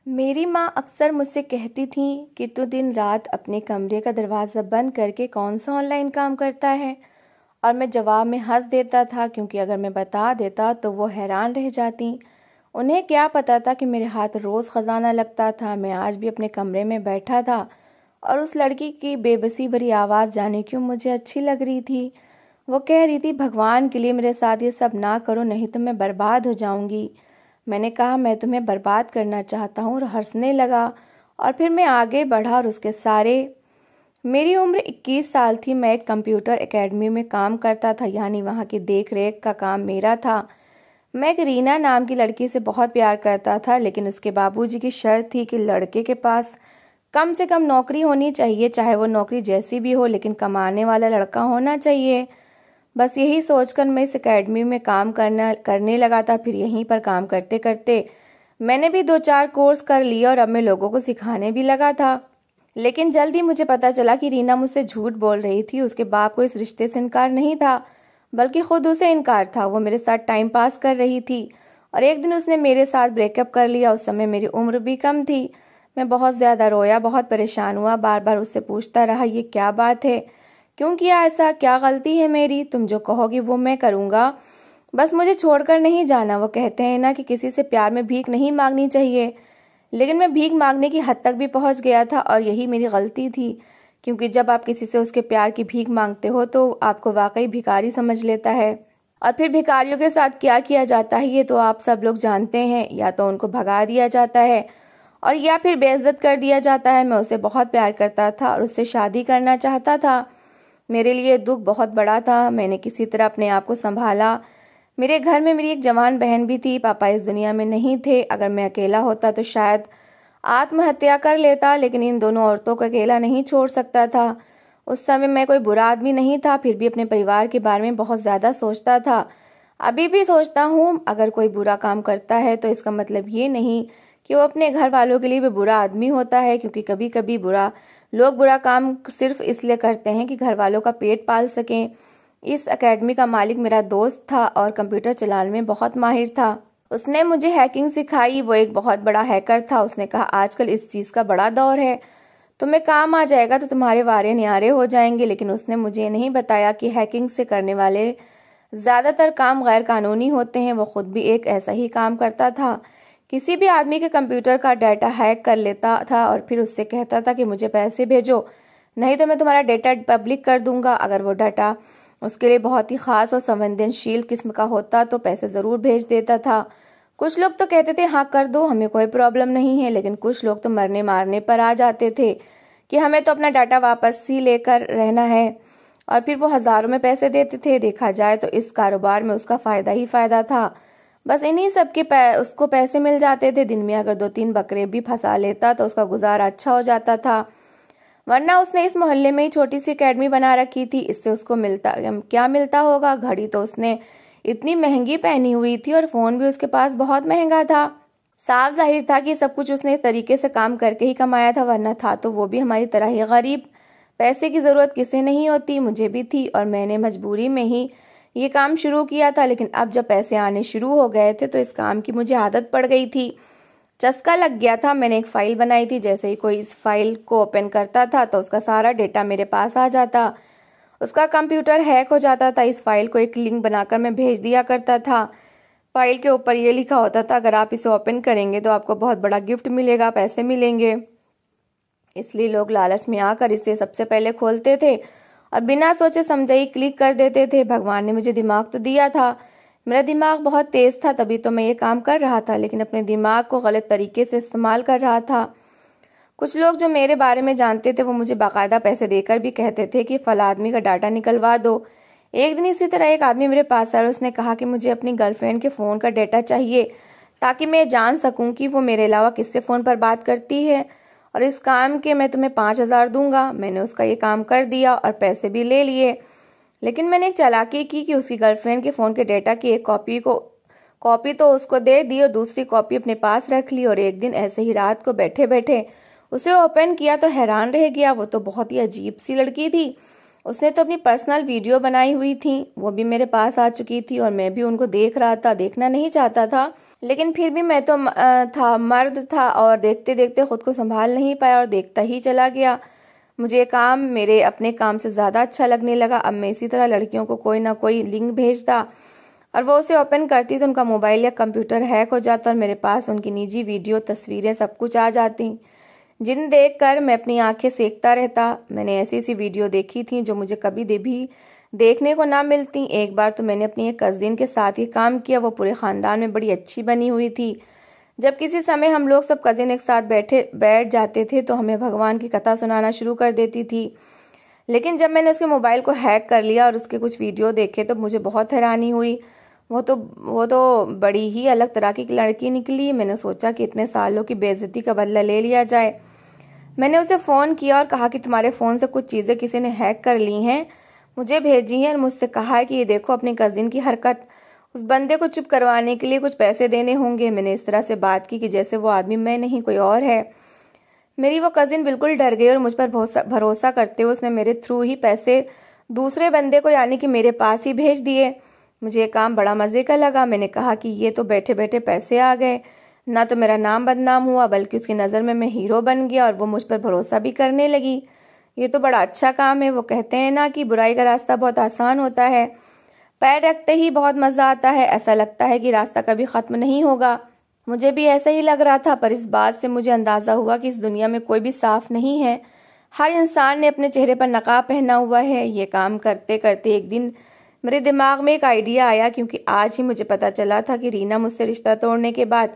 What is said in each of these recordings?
मेरी माँ अक्सर मुझसे कहती थी कि तू दिन रात अपने कमरे का दरवाज़ा बंद करके कौन सा ऑनलाइन काम करता है। और मैं जवाब में हंस देता था, क्योंकि अगर मैं बता देता तो वो हैरान रह जाती। उन्हें क्या पता था कि मेरे हाथ रोज़ ख़जाना लगता था। मैं आज भी अपने कमरे में बैठा था और उस लड़की की बेबसी भरी आवाज़ जाने क्यों मुझे अच्छी लग रही थी। वो कह रही थी, भगवान के लिए मेरे साथ ये सब ना करो, नहीं तो मैं बर्बाद हो जाऊंगी। मैंने कहा, मैं तुम्हें बर्बाद करना चाहता हूँ, और हंसने लगा। और फिर मैं आगे बढ़ा और उसके सारे। मेरी उम्र 21 साल थी। मैं एक कंप्यूटर एकेडमी में काम करता था, यानी वहाँ की देख रेख का काम मेरा था। मैं एक रीना नाम की लड़की से बहुत प्यार करता था, लेकिन उसके बाबूजी की शर्त थी कि लड़के के पास कम से कम नौकरी होनी चाहिए, चाहे वो नौकरी जैसी भी हो, लेकिन कमाने वाला लड़का होना चाहिए। बस यही सोचकर मैं इस एकेडमी में काम करने लगा था। फिर यहीं पर काम करते करते मैंने भी 2-4 कोर्स कर लिए और अब मैं लोगों को सिखाने भी लगा था। लेकिन जल्द ही मुझे पता चला कि रीना मुझसे झूठ बोल रही थी। उसके बाप को इस रिश्ते से इनकार नहीं था, बल्कि खुद उसे इनकार था। वो मेरे साथ टाइम पास कर रही थी और एक दिन उसने मेरे साथ ब्रेकअप कर लिया। उस समय मेरी उम्र भी कम थी। मैं बहुत ज़्यादा रोया, बहुत परेशान हुआ, बार बार उससे पूछता रहा, ये क्या बात है, क्यों किया ऐसा, क्या गलती है मेरी, तुम जो कहोगी वो मैं करूँगा, बस मुझे छोड़कर नहीं जाना। वो कहते हैं ना कि किसी से प्यार में भीख नहीं मांगनी चाहिए, लेकिन मैं भीख मांगने की हद तक भी पहुंच गया था और यही मेरी गलती थी। क्योंकि जब आप किसी से उसके प्यार की भीख मांगते हो तो आपको वाकई भिखारी समझ लेता है। और फिर भिखारियों के साथ क्या किया जाता है ये तो आप सब लोग जानते हैं। या तो उनको भगा दिया जाता है और या फिर बेइज्जत कर दिया जाता है। मैं उसे बहुत प्यार करता था और उससे शादी करना चाहता था। मेरे लिए दुख बहुत बड़ा था। मैंने किसी तरह अपने आप को संभाला। मेरे घर में मेरी एक जवान बहन भी थी। पापा इस दुनिया में नहीं थे। अगर मैं अकेला होता तो शायद आत्महत्या कर लेता, लेकिन इन दोनों औरतों को अकेला नहीं छोड़ सकता था। उस समय मैं कोई बुरा आदमी नहीं था, फिर भी अपने परिवार के बारे में बहुत ज़्यादा सोचता था। अभी भी सोचता हूँ। अगर कोई बुरा काम करता है तो इसका मतलब ये नहीं कि वो अपने घर वालों के लिए भी बुरा आदमी होता है, क्योंकि कभी कभी लोग बुरा काम सिर्फ इसलिए करते हैं कि घर वालों का पेट पाल सकें। इस एकेडमी का मालिक मेरा दोस्त था और कंप्यूटर चलाने में बहुत माहिर था। उसने मुझे हैकिंग सिखाई। वो एक बहुत बड़ा हैकर था। उसने कहा, आजकल इस चीज़ का बड़ा दौर है, तुम्हें काम आ जाएगा तो तुम्हारे वारे न्यारे हो जाएंगे। लेकिन उसने मुझे नहीं बताया कि हैकिंग से करने वाले ज़्यादातर काम गैर कानूनी होते हैं। वो खुद भी एक ऐसा ही काम करता था। किसी भी आदमी के कंप्यूटर का डाटा हैक कर लेता था और फिर उससे कहता था कि मुझे पैसे भेजो, नहीं तो मैं तुम्हारा डाटा पब्लिक कर दूंगा। अगर वो डाटा उसके लिए बहुत ही खास और संवेदनशील किस्म का होता तो पैसे ज़रूर भेज देता था। कुछ लोग तो कहते थे, हाँ कर दो, हमें कोई प्रॉब्लम नहीं है, लेकिन कुछ लोग तो मरने मारने पर आ जाते थे कि हमें तो अपना डाटा वापस ही लेकर रहना है। और फिर वो हज़ारों में पैसे देते थे। देखा जाए तो इस कारोबार में उसका फ़ायदा ही फ़ायदा था। बस इन्हीं सब के उसको पैसे मिल जाते थे। दिन में अगर 2-3 बकरे भी फंसा लेता तो उसका गुजारा अच्छा हो जाता था। वरना उसने इस मोहल्ले में ही छोटी सी एकेडमी बना रखी थी। इससे उसको क्या मिलता होगा। घड़ी तो उसने इतनी महंगी पहनी हुई थी और फोन भी उसके पास बहुत महंगा था। साफ जाहिर था कि सब कुछ उसने इस तरीके से काम करके ही कमाया था, वरना था तो वो भी हमारी तरह ही गरीब। पैसे की जरूरत किसे नहीं होती, मुझे भी थी और मैंने मजबूरी में ही ये काम शुरू किया था। लेकिन अब जब पैसे आने शुरू हो गए थे तो इस काम की मुझे आदत पड़ गई थी, चस्का लग गया था। मैंने एक फाइल बनाई थी। जैसे ही कोई इस फाइल को ओपन करता था तो उसका सारा डेटा मेरे पास आ जाता। उसका कंप्यूटर हैक हो जाता था। इस फाइल को एक लिंक बनाकर मैं भेज दिया करता था। फाइल के ऊपर ये लिखा होता था, अगर आप इसे ओपन करेंगे तो आपको बहुत बड़ा गिफ्ट मिलेगा, पैसे मिलेंगे। इसलिए लोग लालच में आकर इसे सबसे पहले खोलते थे और बिना सोचे समझे ही क्लिक कर देते थे। भगवान ने मुझे दिमाग तो दिया था, मेरा दिमाग बहुत तेज था, तभी तो मैं ये काम कर रहा था, लेकिन अपने दिमाग को गलत तरीके से इस्तेमाल कर रहा था। कुछ लोग जो मेरे बारे में जानते थे वो मुझे बाकायदा पैसे देकर भी कहते थे कि फला आदमी का डाटा निकलवा दो। एक दिन इसी तरह एक आदमी मेरे पास आया। उसने कहा कि मुझे अपनी गर्लफ्रेंड के फ़ोन का डाटा चाहिए ताकि मैं जान सकूं कि वो मेरे अलावा किससे फ़ोन पर बात करती है, और इस काम के मैं तुम्हें 5,000 दूंगा। मैंने उसका ये काम कर दिया और पैसे भी ले लिए। लेकिन मैंने एक चालाकी की कि उसकी गर्लफ्रेंड के फ़ोन के डाटा की एक कॉपी तो उसको दे दी और दूसरी कॉपी अपने पास रख ली। और एक दिन ऐसे ही रात को बैठे बैठे उसे ओपन किया तो हैरान रह गया। वो तो बहुत ही अजीब सी लड़की थी। उसने तो अपनी पर्सनल वीडियो बनाई हुई थी, वो भी मेरे पास आ चुकी थी और मैं भी उनको देख रहा था, देखना नहीं चाहता था। लेकिन फिर भी मैं तो था, मर्द था, और देखते देखते खुद को संभाल नहीं पाया और देखता ही चला गया। मुझे ये काम मेरे अपने काम से ज़्यादा अच्छा लगने लगा। अब मैं इसी तरह लड़कियों को कोई ना कोई लिंक भेजता और वो उसे ओपन करती तो उनका मोबाइल या कंप्यूटर हैक हो जाता और मेरे पास उनकी निजी वीडियो, तस्वीरें, सब कुछ आ जाती, जिन देखकर मैं अपनी आंखें सेकता रहता। मैंने ऐसी ऐसी वीडियो देखी थी जो मुझे कभी भी देखने को ना मिलती। एक बार तो मैंने अपनी एक कजिन के साथ ये काम किया। वो पूरे खानदान में बड़ी अच्छी बनी हुई थी। जब किसी समय हम लोग सब कजिन एक साथ बैठ जाते थे तो हमें भगवान की कथा सुनाना शुरू कर देती थी। लेकिन जब मैंने उसके मोबाइल को हैक कर लिया और उसके कुछ वीडियो देखे तो मुझे बहुत हैरानी हुई। वो तो बड़ी ही अलग तरह की लड़की निकली। मैंने सोचा कि इतने सालों की बेइज्जती का बदला ले लिया जाए। मैंने उसे फ़ोन किया और कहा कि तुम्हारे फ़ोन से कुछ चीज़ें किसी ने हैक कर ली हैं, मुझे भेजी हैं और मुझसे कहा है कि ये देखो अपनी कज़िन की हरकत। उस बंदे को चुप करवाने के लिए कुछ पैसे देने होंगे। मैंने इस तरह से बात की कि जैसे वो आदमी मैं नहीं कोई और है। मेरी वो कज़िन बिल्कुल डर गई और मुझ पर भरोसा करते हुए उसने मेरे थ्रू ही पैसे दूसरे बंदे को, यानी कि मेरे पास ही भेज दिए। मुझे ये काम बड़ा मज़े का लगा। मैंने कहा कि ये तो बैठे बैठे पैसे आ गए, ना तो मेरा नाम बदनाम हुआ बल्कि उसकी नज़र में मैं हीरो बन गया और वो मुझ पर भरोसा भी करने लगी। ये तो बड़ा अच्छा काम है। वो कहते हैं ना कि बुराई का रास्ता बहुत आसान होता है, पैर रखते ही बहुत मज़ा आता है। ऐसा लगता है कि रास्ता कभी ख़त्म नहीं होगा। मुझे भी ऐसा ही लग रहा था, पर इस बात से मुझे अंदाज़ा हुआ कि इस दुनिया में कोई भी साफ नहीं है। हर इंसान ने अपने चेहरे पर नकाब पहना हुआ है। ये काम करते करते एक दिन मेरे दिमाग में एक आइडिया आया, क्योंकि आज ही मुझे पता चला था कि रीना मुझसे रिश्ता तोड़ने के बाद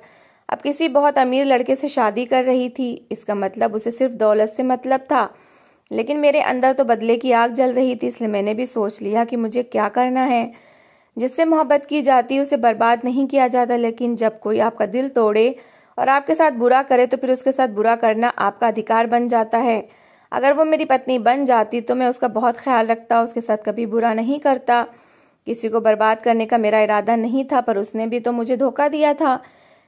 अब किसी बहुत अमीर लड़के से शादी कर रही थी। इसका मतलब उसे सिर्फ दौलत से मतलब था। लेकिन मेरे अंदर तो बदले की आग जल रही थी। इसलिए मैंने भी सोच लिया कि मुझे क्या करना है। जिससे मोहब्बत की जाती है उसे बर्बाद नहीं किया जाता, लेकिन जब कोई आपका दिल तोड़े और आपके साथ बुरा करे तो फिर उसके साथ बुरा करना आपका अधिकार बन जाता है। अगर वो मेरी पत्नी बन जाती तो मैं उसका बहुत ख्याल रखता, उसके साथ कभी बुरा नहीं करता। किसी को बर्बाद करने का मेरा इरादा नहीं था, पर उसने भी तो मुझे धोखा दिया था,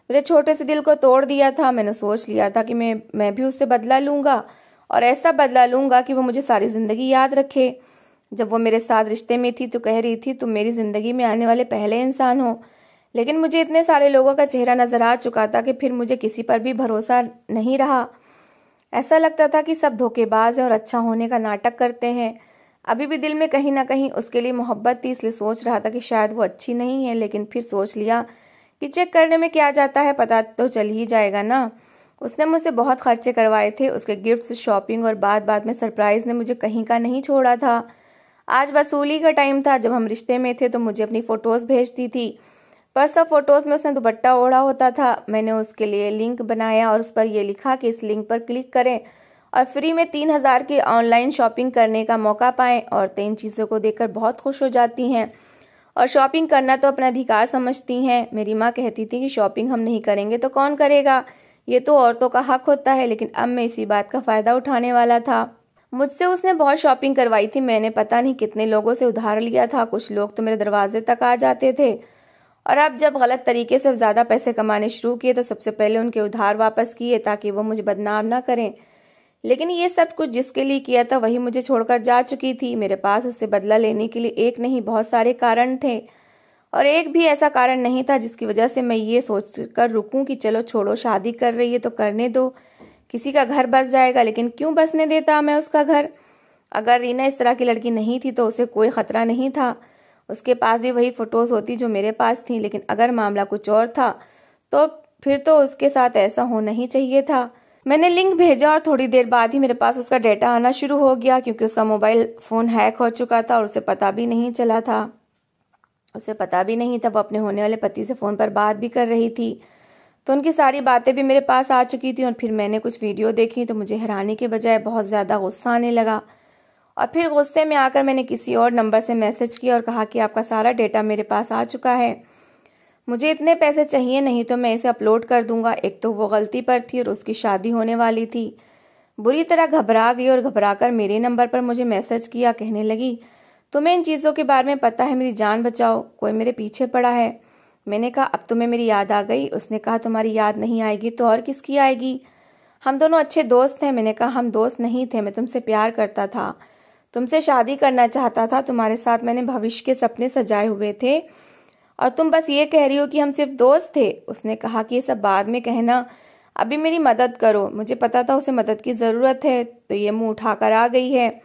मेरे छोटे से दिल को तोड़ दिया था। मैंने सोच लिया था कि मैं भी उससे बदला लूंगा, और ऐसा बदला लूंगा कि वो मुझे सारी जिंदगी याद रखे। जब वो मेरे साथ रिश्ते में थी तो कह रही थी तुम मेरी जिंदगी में आने वाले पहले इंसान हो। लेकिन मुझे इतने सारे लोगों का चेहरा नजर आ चुका था कि फिर मुझे किसी पर भी भरोसा नहीं रहा। ऐसा लगता था कि सब धोखेबाज हैं और अच्छा होने का नाटक करते हैं। अभी भी दिल में कहीं ना कहीं उसके लिए मोहब्बत थी, इसलिए सोच रहा था कि शायद वो अच्छी नहीं है। लेकिन फिर सोच लिया कि चेक करने में क्या जाता है, पता तो चल ही जाएगा ना। उसने मुझसे बहुत खर्चे करवाए थे, उसके गिफ्ट्स, शॉपिंग और बाद में सरप्राइज ने मुझे कहीं का नहीं छोड़ा था। आज वसूली का टाइम था। जब हम रिश्ते में थे तो मुझे अपनी फ़ोटोज़ भेजती थी, पर सब फ़ोटोज़ में उसने दुपट्टा ओढ़ा होता था। मैंने उसके लिए लिंक बनाया और उस पर यह लिखा कि इस लिंक पर क्लिक करें और फ्री में 3000 की ऑनलाइन शॉपिंग करने का मौका पाएं। औरतें इन चीज़ों को देखकर बहुत खुश हो जाती हैं और शॉपिंग करना तो अपना अधिकार समझती हैं। मेरी माँ कहती थी कि शॉपिंग हम नहीं करेंगे तो कौन करेगा, ये तो औरतों का हक होता है। लेकिन अब मैं इसी बात का फ़ायदा उठाने वाला था। मुझसे उसने बहुत शॉपिंग करवाई थी। मैंने पता नहीं कितने लोगों से उधार लिया था। कुछ लोग तो मेरे दरवाजे तक आ जाते थे, और अब जब गलत तरीके से ज़्यादा पैसे कमाने शुरू किए तो सबसे पहले उनके उधार वापस किए ताकि वो मुझे बदनाम ना करें। लेकिन ये सब कुछ जिसके लिए किया था वही मुझे छोड़कर जा चुकी थी। मेरे पास उससे बदला लेने के लिए एक नहीं बहुत सारे कारण थे, और एक भी ऐसा कारण नहीं था जिसकी वजह से मैं ये सोचकर रुकूं कि चलो छोड़ो, शादी कर रही है तो करने दो, किसी का घर बस जाएगा। लेकिन क्यों बसने देता मैं उसका घर? अगर रीना इस तरह की लड़की नहीं थी तो उसे कोई खतरा नहीं था, उसके पास भी वही फोटोज होती जो मेरे पास थी। लेकिन अगर मामला कुछ और था तो फिर तो उसके साथ ऐसा होना ही चाहिए था। मैंने लिंक भेजा और थोड़ी देर बाद ही मेरे पास उसका डेटा आना शुरू हो गया, क्योंकि उसका मोबाइल फ़ोन हैक हो चुका था और उसे पता भी नहीं चला था। उसे पता भी नहीं था वो अपने होने वाले पति से फ़ोन पर बात भी कर रही थी। तो उनकी सारी बातें भी मेरे पास आ चुकी थी। और फिर मैंने कुछ वीडियो देखी तो मुझे हैरानी के बजाय बहुत ज़्यादा गुस्सा आने लगा। और फिर गुस्से में आकर मैंने किसी और नंबर से मैसेज किया और कहा कि आपका सारा डेटा मेरे पास आ चुका है, मुझे इतने पैसे चाहिए, नहीं तो मैं इसे अपलोड कर दूंगा। एक तो वो गलती पर थी और उसकी शादी होने वाली थी। बुरी तरह घबरा गई और घबराकर मेरे नंबर पर मुझे मैसेज किया। कहने लगी तुम्हें इन चीज़ों के बारे में पता है, मेरी जान बचाओ, कोई मेरे पीछे पड़ा है। मैंने कहा अब तुम्हें मेरी याद आ गई? उसने कहा तुम्हारी याद नहीं आएगी तो और किसकी आएगी, हम दोनों अच्छे दोस्त हैं। मैंने कहा हम दोस्त नहीं थे, मैं तुमसे प्यार करता था, तुमसे शादी करना चाहता था, तुम्हारे साथ मैंने भविष्य के सपने सजाए हुए थे और तुम बस ये कह रही हो कि हम सिर्फ दोस्त थे। उसने कहा कि ये सब बाद में कहना, अभी मेरी मदद करो। मुझे पता था उसे मदद की ज़रूरत है, तो ये मुंह उठाकर आ गई है।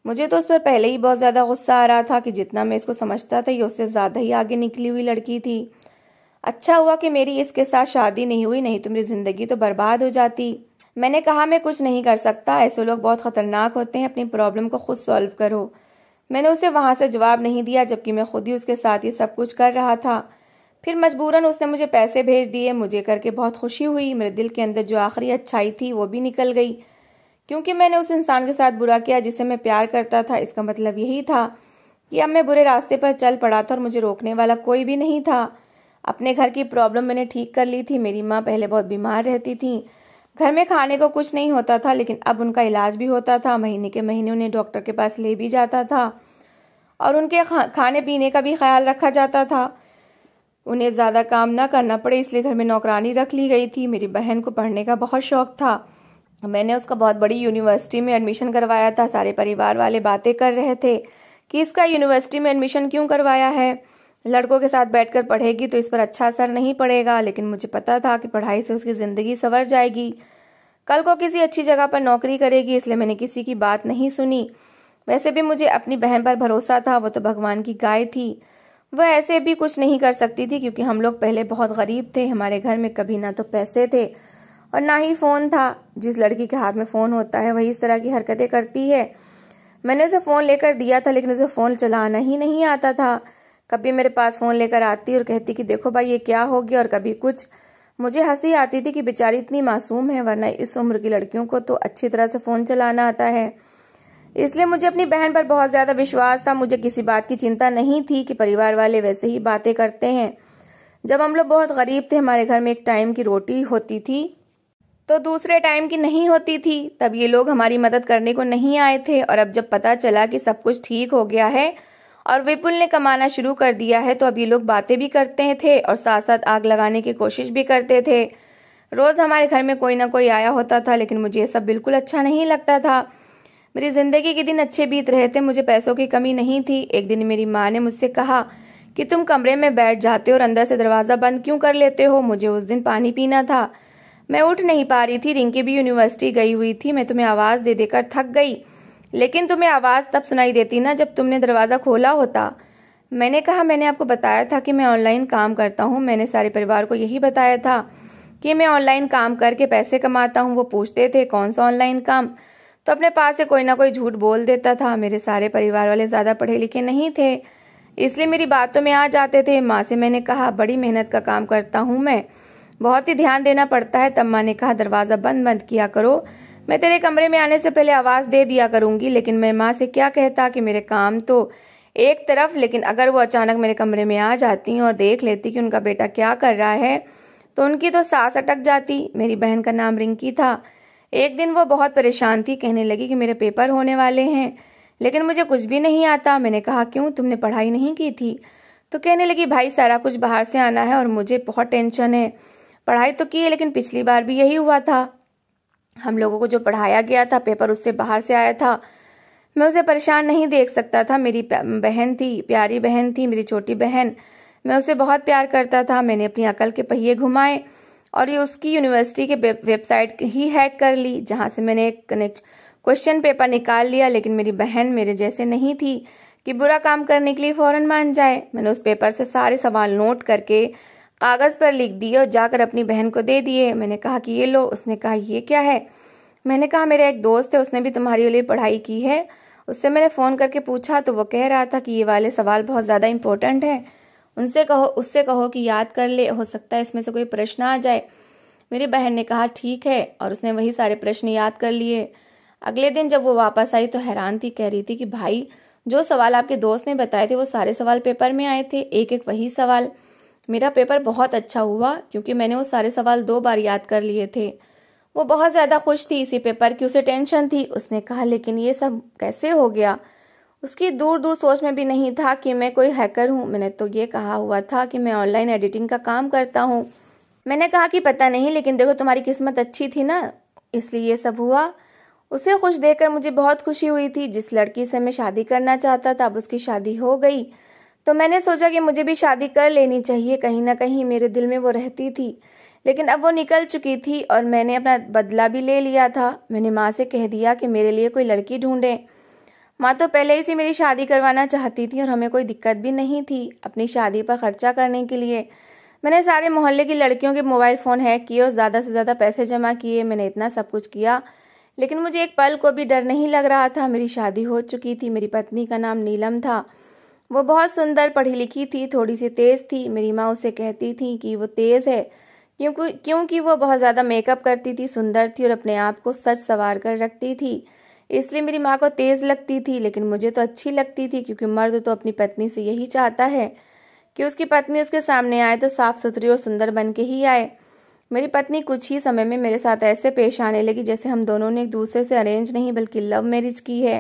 मुझे तो उस पर पहले ही बहुत ज़्यादा गुस्सा आ रहा था कि जितना मैं इसको समझता था ये उससे ज़्यादा ही आगे निकली हुई लड़की थी। अच्छा हुआ कि मेरी इसके साथ शादी नहीं हुई, नहीं तो मेरी ज़िंदगी तो बर्बाद हो जाती। मैंने कहा मैं कुछ नहीं कर सकता, ऐसे लोग बहुत ख़तरनाक होते हैं, अपनी प्रॉब्लम को खुद सॉल्व करो। मैंने उसे वहाँ से जवाब नहीं दिया, जबकि मैं खुद ही उसके साथ ये सब कुछ कर रहा था। फिर मजबूरन उसने मुझे पैसे भेज दिए। मुझे करके बहुत खुशी हुई। मेरे दिल के अंदर जो आखिरी अच्छाई थी वो भी निकल गई, क्योंकि मैंने उस इंसान के साथ बुरा किया जिसे मैं प्यार करता था। इसका मतलब यही था कि अब मैं बुरे रास्ते पर चल पड़ा था और मुझे रोकने वाला कोई भी नहीं था। अपने घर की प्रॉब्लम मैंने ठीक कर ली थी। मेरी माँ पहले बहुत बीमार रहती थी, घर में खाने को कुछ नहीं होता था, लेकिन अब उनका इलाज भी होता था। महीने के महीने उन्हें डॉक्टर के पास ले भी जाता था और उनके खाने पीने का भी ख्याल रखा जाता था। उन्हें ज़्यादा काम ना करना पड़े, इसलिए घर में नौकरानी रख ली गई थी। मेरी बहन को पढ़ने का बहुत शौक था। मैंने उसका बहुत बड़ी यूनिवर्सिटी में एडमिशन करवाया था। सारे परिवार वाले बातें कर रहे थे कि इसका यूनिवर्सिटी में एडमिशन क्यों करवाया है, लड़कों के साथ बैठकर पढ़ेगी तो इस पर अच्छा असर नहीं पड़ेगा। लेकिन मुझे पता था कि पढ़ाई से उसकी ज़िंदगी संवर जाएगी, कल को किसी अच्छी जगह पर नौकरी करेगी, इसलिए मैंने किसी की बात नहीं सुनी। वैसे भी मुझे अपनी बहन पर भरोसा था, वो तो भगवान की गाय थी। वह ऐसे भी कुछ नहीं कर सकती थी, क्योंकि हम लोग पहले बहुत गरीब थे। हमारे घर में कभी ना तो पैसे थे और ना ही फ़ोन था। जिस लड़की के हाथ में फ़ोन होता है वही इस तरह की हरकतें करती है। मैंने उसे फ़ोन लेकर दिया था, लेकिन उसे फ़ोन चलाना ही नहीं आता था। कभी मेरे पास फ़ोन लेकर आती और कहती कि देखो भाई ये क्या हो गया, और कभी कुछ। मुझे हंसी आती थी कि बेचारी इतनी मासूम है, वरना इस उम्र की लड़कियों को तो अच्छी तरह से फ़ोन चलाना आता है। इसलिए मुझे अपनी बहन पर बहुत ज़्यादा विश्वास था। मुझे किसी बात की चिंता नहीं थी कि परिवार वाले वैसे ही बातें करते हैं। जब हम लोग बहुत गरीब थे, हमारे घर में एक टाइम की रोटी होती थी तो दूसरे टाइम की नहीं होती थी, तब ये लोग हमारी मदद करने को नहीं आए थे। और अब जब पता चला कि सब कुछ ठीक हो गया है और विपुल ने कमाना शुरू कर दिया है, तो अब ये लोग बातें भी करते थे और साथ साथ आग लगाने की कोशिश भी करते थे। रोज़ हमारे घर में कोई ना कोई आया होता था, लेकिन मुझे ये सब बिल्कुल अच्छा नहीं लगता था। मेरी ज़िंदगी के दिन अच्छे बीत रहे थे, मुझे पैसों की कमी नहीं थी। एक दिन मेरी माँ ने मुझसे कहा कि तुम कमरे में बैठ जाते हो और अंदर से दरवाज़ा बंद क्यों कर लेते हो। मुझे उस दिन पानी पीना था, मैं उठ नहीं पा रही थी। रिंकी भी यूनिवर्सिटी गई हुई थी। मैं तुम्हें आवाज़ दे देकर थक गई, लेकिन तुम्हें आवाज़ तब सुनाई देती ना जब तुमने दरवाज़ा खोला होता। मैंने कहा मैंने आपको बताया था कि मैं ऑनलाइन काम करता हूँ। मैंने सारे परिवार को यही बताया था कि मैं ऑनलाइन काम करके पैसे कमाता हूँ। वो पूछते थे कौन सा ऑनलाइन काम, तो अपने पास से कोई ना कोई झूठ बोल देता था। मेरे सारे परिवार वाले ज़्यादा पढ़े लिखे नहीं थे, इसलिए मेरी बातों में आ जाते थे। माँ से मैंने कहा बड़ी मेहनत का काम करता हूँ मैं, बहुत ही ध्यान देना पड़ता है। तब माँ ने कहा दरवाज़ा बंद बंद किया करो, मैं तेरे कमरे में आने से पहले आवाज़ दे दिया करूँगी। लेकिन मैं माँ से क्या कहता कि मेरे काम तो एक तरफ, लेकिन अगर वो अचानक मेरे कमरे में आ जाती और देख लेती कि उनका बेटा क्या कर रहा है, तो उनकी तो सांस अटक जाती। मेरी बहन का नाम रिंकी था। एक दिन वो बहुत परेशान थी, कहने लगी कि मेरे पेपर होने वाले हैं, लेकिन मुझे कुछ भी नहीं आता। मैंने कहा क्यों, तुमने पढ़ाई नहीं की थी? तो कहने लगी भाई सारा कुछ बाहर से आना है और मुझे बहुत टेंशन है। पढ़ाई तो की है, लेकिन पिछली बार भी यही हुआ था। हम लोगों को जो पढ़ाया गया था पेपर उससे बाहर से आया था। मैं उसे परेशान नहीं देख सकता था। मेरी बहन थी, प्यारी बहन थी, मेरी छोटी बहन। मैं उसे बहुत प्यार करता था। मैंने अपनी अकल के पहिए घुमाए और ये उसकी यूनिवर्सिटी के वेबसाइट ही हैक कर ली, जहाँ से मैंने एक क्वेश्चन पेपर निकाल लिया। लेकिन मेरी बहन मेरे जैसे नहीं थी कि बुरा काम करने के लिए फ़ौरन मान जाए। मैंने उस पेपर से सारे सवाल नोट करके कागज़ पर लिख दिए और जाकर अपनी बहन को दे दिए। मैंने कहा कि ये लो। उसने कहा ये क्या है? मैंने कहा मेरा एक दोस्त है, उसने भी तुम्हारे लिए पढ़ाई की है। उससे मैंने फ़ोन करके पूछा तो वो कह रहा था कि ये वाले सवाल बहुत ज़्यादा इंपॉर्टेंट हैं, उससे कहो कि याद कर ले, हो सकता है इसमें से कोई प्रश्न आ जाए। मेरी बहन ने कहा ठीक है, और उसने वही सारे प्रश्न याद कर लिए। अगले दिन जब वो वापस आई तो हैरान थी, कह रही थी कि भाई जो सवाल आपके दोस्त ने बताए थे वो सारे सवाल पेपर में आए थे, एक एक वही सवाल। मेरा पेपर बहुत अच्छा हुआ क्योंकि मैंने वो सारे सवाल 2 बार याद कर लिए थे। वो बहुत ज़्यादा खुश थी इसी पेपर की, उसे टेंशन थी। उसने कहा लेकिन ये सब कैसे हो गया? उसकी दूर दूर सोच में भी नहीं था कि मैं कोई हैकर हूँ। मैंने तो ये कहा हुआ था कि मैं ऑनलाइन एडिटिंग का काम करता हूँ। मैंने कहा कि पता नहीं, लेकिन देखो तुम्हारी किस्मत अच्छी थी ना, इसलिए ये सब हुआ। उसे खुश देखकर मुझे बहुत खुशी हुई थी। जिस लड़की से मैं शादी करना चाहता था अब उसकी शादी हो गई। तो मैंने सोचा कि मुझे भी शादी कर लेनी चाहिए। कहीं ना कहीं मेरे दिल में वो रहती थी, लेकिन अब वो निकल चुकी थी और मैंने अपना बदला भी ले लिया था। मैंने माँ से कह दिया कि मेरे लिए कोई लड़की ढूंढे। माँ तो पहले ही से मेरी शादी करवाना चाहती थी और हमें कोई दिक्कत भी नहीं थी अपनी शादी पर खर्चा करने के लिए। मैंने सारे मोहल्ले की लड़कियों के मोबाइल फ़ोन हैक किए और ज़्यादा से ज़्यादा पैसे जमा किए। मैंने इतना सब कुछ किया, लेकिन मुझे एक पल को भी डर नहीं लग रहा था। मेरी शादी हो चुकी थी। मेरी पत्नी का नाम नीलम था। वो बहुत सुंदर, पढ़ी लिखी थी, थोड़ी सी तेज़ थी। मेरी माँ उसे कहती थी कि वो तेज़ है क्योंकि वो बहुत ज़्यादा मेकअप करती थी, सुंदर थी और अपने आप को सज संवार कर रखती थी, इसलिए मेरी माँ को तेज़ लगती थी। लेकिन मुझे तो अच्छी लगती थी, क्योंकि मर्द तो अपनी पत्नी से यही चाहता है कि उसकी पत्नी उसके सामने आए तो साफ सुथरी और सुंदर बन के ही आए। मेरी पत्नी कुछ ही समय में मेरे साथ ऐसे पेश आने लगी जैसे हम दोनों ने एक दूसरे से अरेंज नहीं बल्कि लव मैरिज की है।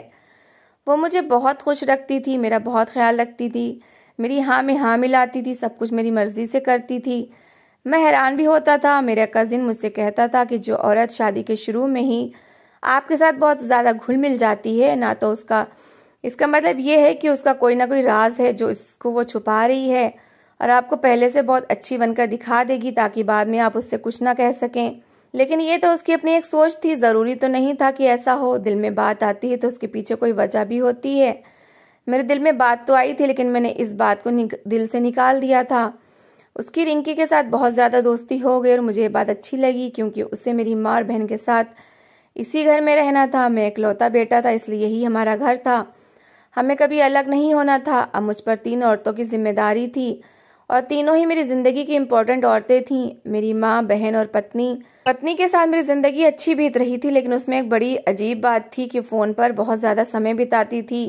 वो मुझे बहुत खुश रखती थी, मेरा बहुत ख्याल रखती थी, मेरी हाँ में हाँ मिलाती थी, सब कुछ मेरी मर्जी से करती थी। मैं हैरान भी होता था। मेरा कजिन मुझसे कहता था कि जो औरत शादी के शुरू में ही आपके साथ बहुत ज़्यादा घुल मिल जाती है ना, तो इसका मतलब ये है कि उसका कोई ना कोई राज है जो इसको वो छुपा रही है और आपको पहले से बहुत अच्छी बनकर दिखा देगी ताकि बाद में आप उससे कुछ ना कह सकें। लेकिन ये तो उसकी अपनी एक सोच थी, ज़रूरी तो नहीं था कि ऐसा हो। दिल में बात आती है तो उसके पीछे कोई वजह भी होती है। मेरे दिल में बात तो आई थी, लेकिन मैंने इस बात को दिल से निकाल दिया था। उसकी रिंकी के साथ बहुत ज़्यादा दोस्ती हो गई और मुझे ये बात अच्छी लगी, क्योंकि उससे मेरी माँ और बहन के साथ इसी घर में रहना था। मैं इकलौता बेटा था, इसलिए यही हमारा घर था। हमें कभी अलग नहीं होना था। अब मुझ पर 3 औरतों की जिम्मेदारी थी और तीनों ही मेरी ज़िंदगी की इम्पोर्टेंट औरतें थीं, मेरी माँ, बहन और पत्नी। पत्नी के साथ मेरी ज़िंदगी अच्छी बीत रही थी, लेकिन उसमें एक बड़ी अजीब बात थी कि फ़ोन पर बहुत ज़्यादा समय बिताती थी।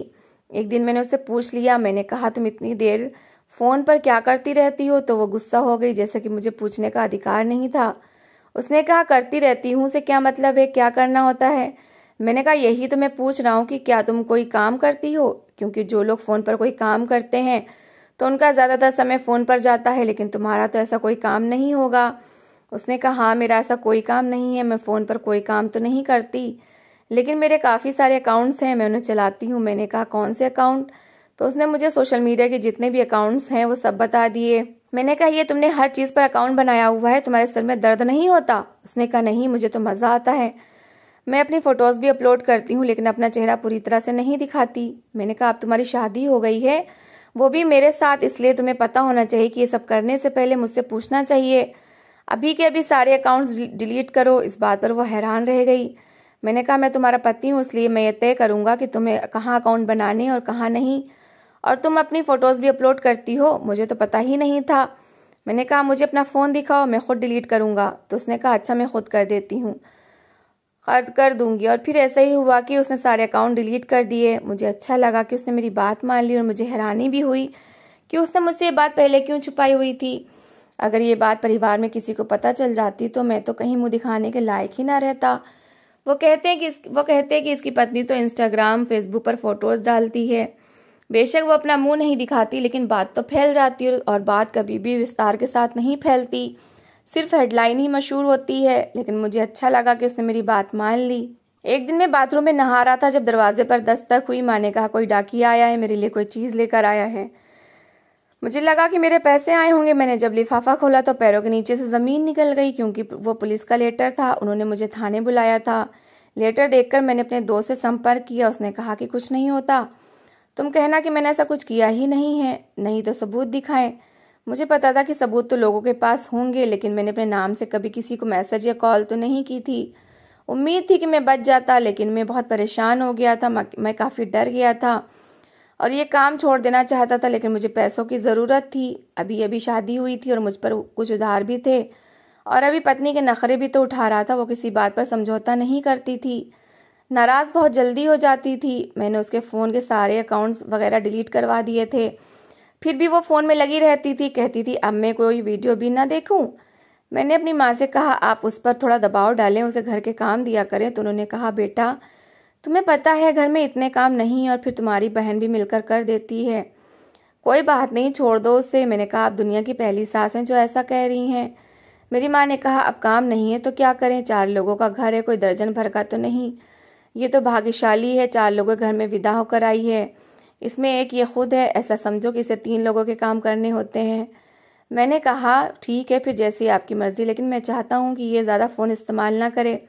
एक दिन मैंने उससे पूछ लिया, मैंने कहा तुम इतनी देर फ़ोन पर क्या करती रहती हो? तो वो गुस्सा हो गई, जैसे कि मुझे पूछने का अधिकार नहीं था। उसने कहा करती रहती हूँ से क्या मतलब है, क्या करना होता है? मैंने कहा यही तो मैं पूछ रहा हूँ कि क्या तुम कोई काम करती हो? क्योंकि जो लोग फ़ोन पर कोई काम करते हैं तो उनका ज़्यादातर समय फ़ोन पर जाता है, लेकिन तुम्हारा तो ऐसा कोई काम नहीं होगा। उसने कहा हाँ, मेरा ऐसा कोई काम नहीं है, मैं फ़ोन पर कोई काम तो नहीं करती, लेकिन मेरे काफ़ी सारे अकाउंट्स हैं, मैं उन्हें चलाती हूँ। मैंने कहा कौन से अकाउंट? तो उसने मुझे सोशल मीडिया के जितने भी अकाउंट्स हैं वो सब बता दिए। मैंने कहा ये तुमने हर चीज़ पर अकाउंट बनाया हुआ है, तुम्हारे सर में दर्द नहीं होता? उसने कहा नहीं, मुझे तो मज़ा आता है, मैं अपनी फ़ोटोज़ भी अपलोड करती हूँ, लेकिन अपना चेहरा पूरी तरह से नहीं दिखाती। मैंने कहा अब तुम्हारी शादी हो गई है, वो भी मेरे साथ, इसलिए तुम्हें पता होना चाहिए कि ये सब करने से पहले मुझसे पूछना चाहिए। अभी के अभी सारे अकाउंट्स डिलीट करो। इस बात पर वो हैरान रह गई। मैंने कहा मैं तुम्हारा पति हूँ, इसलिए मैं ये तय करूँगा कि तुम्हें कहाँ अकाउंट बनाने और कहाँ नहीं, और तुम अपनी फ़ोटोज़ भी अपलोड करती हो, मुझे तो पता ही नहीं था। मैंने कहा मुझे अपना फ़ोन दिखाओ, मैं खुद डिलीट करूँगा। तो उसने कहा अच्छा, मैं खुद कर देती हूँ, कर दूंगी। और फिर ऐसा ही हुआ कि उसने सारे अकाउंट डिलीट कर दिए। मुझे अच्छा लगा कि उसने मेरी बात मान ली और मुझे हैरानी भी हुई कि उसने मुझसे ये बात पहले क्यों छुपाई हुई थी। अगर ये बात परिवार में किसी को पता चल जाती तो मैं तो कहीं मुंह दिखाने के लायक ही ना रहता। वो कहते हैं कि इसकी पत्नी तो इंस्टाग्राम, फेसबुक पर फोटोज डालती है। बेशक वो अपना मुंह नहीं दिखाती, लेकिन बात तो फैल जाती है, और बात कभी भी विस्तार के साथ नहीं फैलती, सिर्फ हेडलाइन ही मशहूर होती है। लेकिन मुझे अच्छा लगा कि उसने मेरी बात मान ली। एक दिन मैं बाथरूम में नहा रहा था, जब दरवाजे पर दस्तक हुई। माँ ने कहा कोई डाकिया आया है, मेरे लिए कोई चीज़ लेकर आया है। मुझे लगा कि मेरे पैसे आए होंगे। मैंने जब लिफाफा खोला तो पैरों के नीचे से ज़मीन निकल गई, क्योंकि वो पुलिस का लेटर था। उन्होंने मुझे थाने बुलाया था। लेटर देखकर मैंने अपने दोस्त से संपर्क किया। उसने कहा कि कुछ नहीं होता, तुम कहना कि मैंने ऐसा कुछ किया ही नहीं है, नहीं तो सबूत दिखाएं। मुझे पता था कि सबूत तो लोगों के पास होंगे, लेकिन मैंने अपने नाम से कभी किसी को मैसेज या कॉल तो नहीं की थी। उम्मीद थी कि मैं बच जाता, लेकिन मैं बहुत परेशान हो गया था। मैं काफ़ी डर गया था और ये काम छोड़ देना चाहता था, लेकिन मुझे पैसों की ज़रूरत थी। अभी अभी शादी हुई थी और मुझ पर कुछ उधार भी थे, और अभी पत्नी के नखरे भी तो उठा रहा था। वो किसी बात पर समझौता नहीं करती थी, नाराज़ बहुत जल्दी हो जाती थी। मैंने उसके फ़ोन के सारे अकाउंट्स वगैरह डिलीट करवा दिए थे, फिर भी वो फ़ोन में लगी रहती थी। कहती थी अब मैं कोई वीडियो भी ना देखूं। मैंने अपनी माँ से कहा आप उस पर थोड़ा दबाव डालें, उसे घर के काम दिया करें। तो उन्होंने कहा बेटा तुम्हें पता है घर में इतने काम नहीं, और फिर तुम्हारी बहन भी मिलकर कर देती है, कोई बात नहीं, छोड़ दो उसे। मैंने कहा आप दुनिया की पहली सास हैं जो ऐसा कह रही हैं। मेरी माँ ने कहा अब काम नहीं है तो क्या करें, 4 लोगों का घर है, कोई दर्जन भर का तो नहीं। ये तो भाग्यशाली है, 4 लोगों के घर में विदा होकर आई है। इसमें एक ये खुद है, ऐसा समझो कि इसे 3 लोगों के काम करने होते हैं। मैंने कहा ठीक है फिर जैसी आपकी मर्जी, लेकिन मैं चाहता हूँ कि ये ज़्यादा फ़ोन इस्तेमाल ना करे।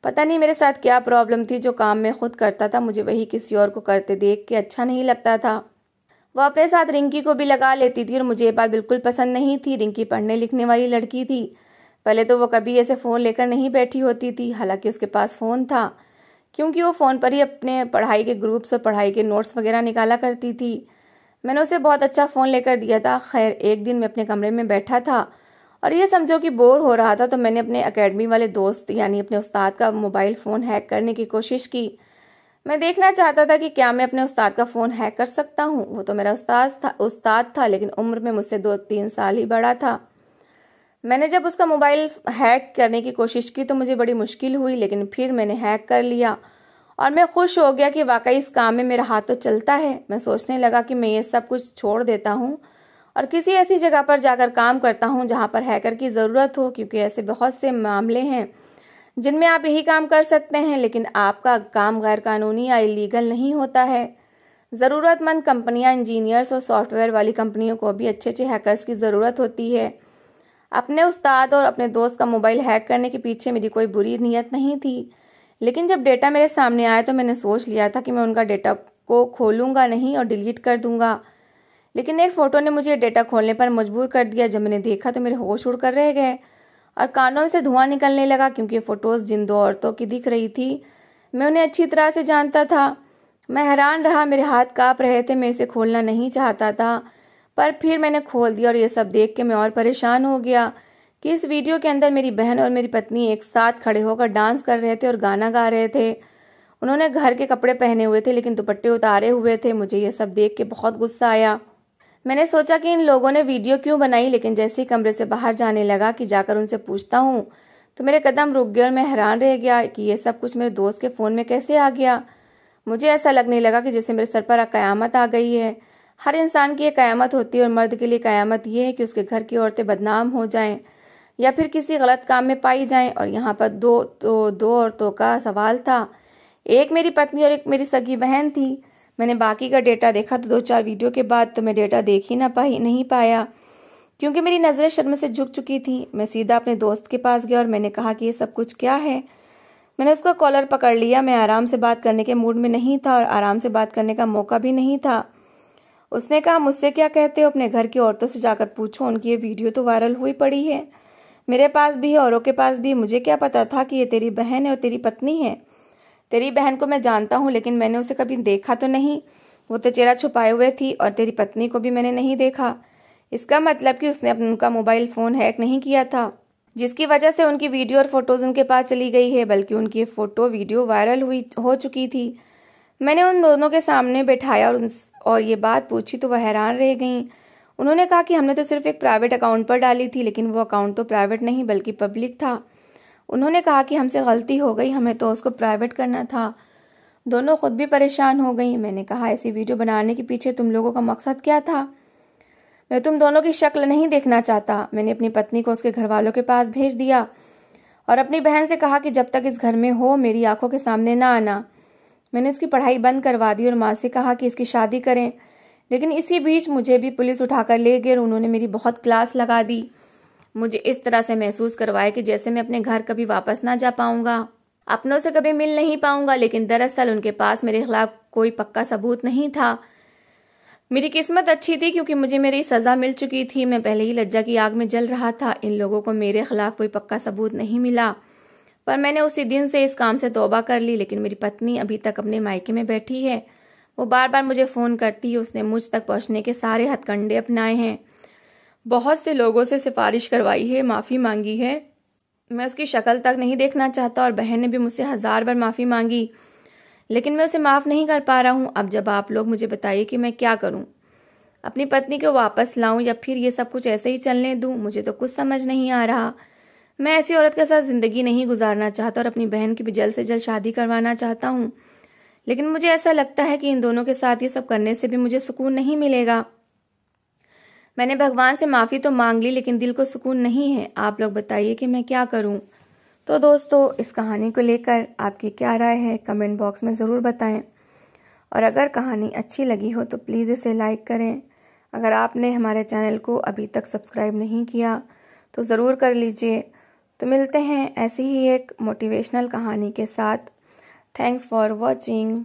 पता नहीं मेरे साथ क्या प्रॉब्लम थी, जो काम मैं खुद करता था मुझे वही किसी और को करते देख के अच्छा नहीं लगता था। वो अपने साथ रिंकी को भी लगा लेती थी और मुझे ये बात बिल्कुल पसंद नहीं थी। रिंकी पढ़ने लिखने वाली लड़की थी, पहले तो वो कभी ऐसे फ़ोन लेकर नहीं बैठी होती थी, हालांकि उसके पास फ़ोन था क्योंकि वो फ़ोन पर ही अपने पढ़ाई के ग्रुप्स और पढ़ाई के नोट्स वगैरह निकाला करती थी। मैंने उसे बहुत अच्छा फ़ोन लेकर दिया था। खैर एक दिन मैं अपने कमरे में बैठा था और ये समझो कि बोर हो रहा था, तो मैंने अपने एकेडमी वाले दोस्त यानी अपने उस्ताद का मोबाइल फ़ोन हैक करने की कोशिश की। मैं देखना चाहता था कि क्या मैं अपने उस्ताद का फ़ोन हैक कर सकता हूँ। वो तो मेरा उस्ताद था लेकिन उम्र में मुझसे 2-3 साल ही बड़ा था। मैंने जब उसका मोबाइल हैक करने की कोशिश की तो मुझे बड़ी मुश्किल हुई, लेकिन फिर मैंने हैक कर लिया और मैं खुश हो गया कि वाकई इस काम में मेरा हाथ तो चलता है। मैं सोचने लगा कि मैं ये सब कुछ छोड़ देता हूँ और किसी ऐसी जगह पर जाकर काम करता हूँ जहाँ पर हैकर की ज़रूरत हो, क्योंकि ऐसे बहुत से मामले हैं जिनमें आप यही काम कर सकते हैं, लेकिन आपका काम गैर कानूनी या इलीगल नहीं होता है। ज़रूरतमंद कंपनियां, इंजीनियर्स और सॉफ्टवेयर वाली कंपनियों को भी अच्छे अच्छे हैकर्स की ज़रूरत होती है। अपने उस्ताद और अपने दोस्त का मोबाइल हैक करने के पीछे मेरी कोई बुरी नीयत नहीं थी, लेकिन जब डेटा मेरे सामने आया तो मैंने सोच लिया था कि मैं उनका डेटा को खोलूंगा नहीं और डिलीट कर दूंगा। लेकिन एक फ़ोटो ने मुझे डेटा खोलने पर मजबूर कर दिया। जब मैंने देखा तो मेरे होश उड़ कर रह गए और कानों से धुआं निकलने लगा, क्योंकि ये फ़ोटोज़ जिन 2 औरतों की दिख रही थी मैं उन्हें अच्छी तरह से जानता था। मैं हैरान रहा, मेरे हाथ काँप रहे थे, मैं इसे खोलना नहीं चाहता था, पर फिर मैंने खोल दिया और ये सब देख के मैं और परेशान हो गया कि इस वीडियो के अंदर मेरी बहन और मेरी पत्नी एक साथ खड़े होकर डांस कर रहे थे और गाना गा रहे थे। उन्होंने घर के कपड़े पहने हुए थे लेकिन दुपट्टे उतारे हुए थे। मुझे ये सब देख के बहुत गुस्सा आया। मैंने सोचा कि इन लोगों ने वीडियो क्यों बनाई, लेकिन जैसे ही कमरे से बाहर जाने लगा कि जाकर उनसे पूछता हूँ तो मेरे कदम रुक गए और मैं हैरान रह गया कि ये सब कुछ मेरे दोस्त के फ़ोन में कैसे आ गया। मुझे ऐसा लगने लगा कि जैसे मेरे सर पर क़यामत आ गई है। हर इंसान की एक क़यामत होती है और मर्द के लिए क़यामत ये है कि उसके घर की औरतें बदनाम हो जाएं या फिर किसी गलत काम में पाई जाएं। और यहाँ पर दो औरतों का सवाल था, एक मेरी पत्नी और एक मेरी सगी बहन थी। मैंने बाकी का डेटा देखा तो 2-4 वीडियो के बाद तो मैं डेटा देख ही नहीं पाया, क्योंकि मेरी नज़रें शर्म से झुक चुकी थी। मैं सीधा अपने दोस्त के पास गया और मैंने कहा कि ये सब कुछ क्या है। मैंने उसका कॉलर पकड़ लिया। मैं आराम से बात करने के मूड में नहीं था और आराम से बात करने का मौका भी नहीं था। उसने कहा, मुझसे क्या कहते हो, अपने घर की औरतों से जाकर पूछो, उनकी ये वीडियो तो वायरल हुई पड़ी है, मेरे पास भी है, औरों के पास भी। मुझे क्या पता था कि ये तेरी बहन है और तेरी पत्नी है। तेरी बहन को मैं जानता हूँ लेकिन मैंने उसे कभी देखा तो नहीं, वो तो चेहरा छुपाए हुए थी, और तेरी पत्नी को भी मैंने नहीं देखा। इसका मतलब कि उसने उनका मोबाइल फ़ोन हैक नहीं किया था, जिसकी वजह से उनकी वीडियो और फोटोज़ उनके पास चली गई है, बल्कि उनकी फ़ोटो वीडियो वायरल हो चुकी थी। मैंने उन दोनों के सामने बैठाया और ये बात पूछी तो वह हैरान रह गईं। उन्होंने कहा कि हमने तो सिर्फ एक प्राइवेट अकाउंट पर डाली थी, लेकिन वो अकाउंट तो प्राइवेट नहीं बल्कि पब्लिक था। उन्होंने कहा कि हमसे गलती हो गई, हमें तो उसको प्राइवेट करना था। दोनों खुद भी परेशान हो गई। मैंने कहा, ऐसी वीडियो बनाने के पीछे तुम लोगों का मकसद क्या था? मैं तुम दोनों की शक्ल नहीं देखना चाहता। मैंने अपनी पत्नी को उसके घर वालों के पास भेज दिया और अपनी बहन से कहा कि जब तक इस घर में हो मेरी आंखों के सामने ना आना। मैंने इसकी पढ़ाई बंद करवा दी और माँ से कहा कि इसकी शादी करें, लेकिन इसी बीच मुझे भी पुलिस उठाकर ले गई और उन्होंने मेरी बहुत क्लास लगा दी। मुझे इस तरह से महसूस करवाया कि जैसे मैं अपने घर कभी वापस ना जा पाऊंगा, अपनों से कभी मिल नहीं पाऊंगा, लेकिन दरअसल उनके पास मेरे खिलाफ कोई पक्का सबूत नहीं था। मेरी किस्मत अच्छी थी क्योंकि मुझे मेरी सज़ा मिल चुकी थी। मैं पहले ही लज्जा की आग में जल रहा था। इन लोगों को मेरे खिलाफ कोई पक्का सबूत नहीं मिला, पर मैंने उसी दिन से इस काम से तौबा कर ली। लेकिन मेरी पत्नी अभी तक अपने मायके में बैठी है। वो बार बार मुझे फ़ोन करती है। उसने मुझ तक पहुंचने के सारे हथकंडे अपनाए हैं, बहुत से लोगों से सिफारिश करवाई है, माफ़ी मांगी है। मैं उसकी शक्ल तक नहीं देखना चाहता और बहन ने भी मुझसे 1000 बार माफ़ी मांगी, लेकिन मैं उसे माफ़ नहीं कर पा रहा हूँ। अब जब आप लोग मुझे बताइए कि मैं क्या करूँ, अपनी पत्नी को वापस लाऊं या फिर ये सब कुछ ऐसे ही चलने दूं? मुझे तो कुछ समझ नहीं आ रहा। मैं ऐसी औरत के साथ ज़िंदगी नहीं गुजारना चाहता और अपनी बहन की भी जल्द से जल्द शादी करवाना चाहता हूँ, लेकिन मुझे ऐसा लगता है कि इन दोनों के साथ ये सब करने से भी मुझे सुकून नहीं मिलेगा। मैंने भगवान से माफ़ी तो मांग ली, लेकिन दिल को सुकून नहीं है। आप लोग बताइए कि मैं क्या करूं? तो दोस्तों, इस कहानी को लेकर आपकी क्या राय है, कमेंट बॉक्स में ज़रूर बताएं। और अगर कहानी अच्छी लगी हो तो प्लीज़ इसे लाइक करें। अगर आपने हमारे चैनल को अभी तक सब्सक्राइब नहीं किया तो ज़रूर कर लीजिए। तो मिलते हैं ऐसी ही एक मोटिवेशनल कहानी के साथ। Thanks for watching.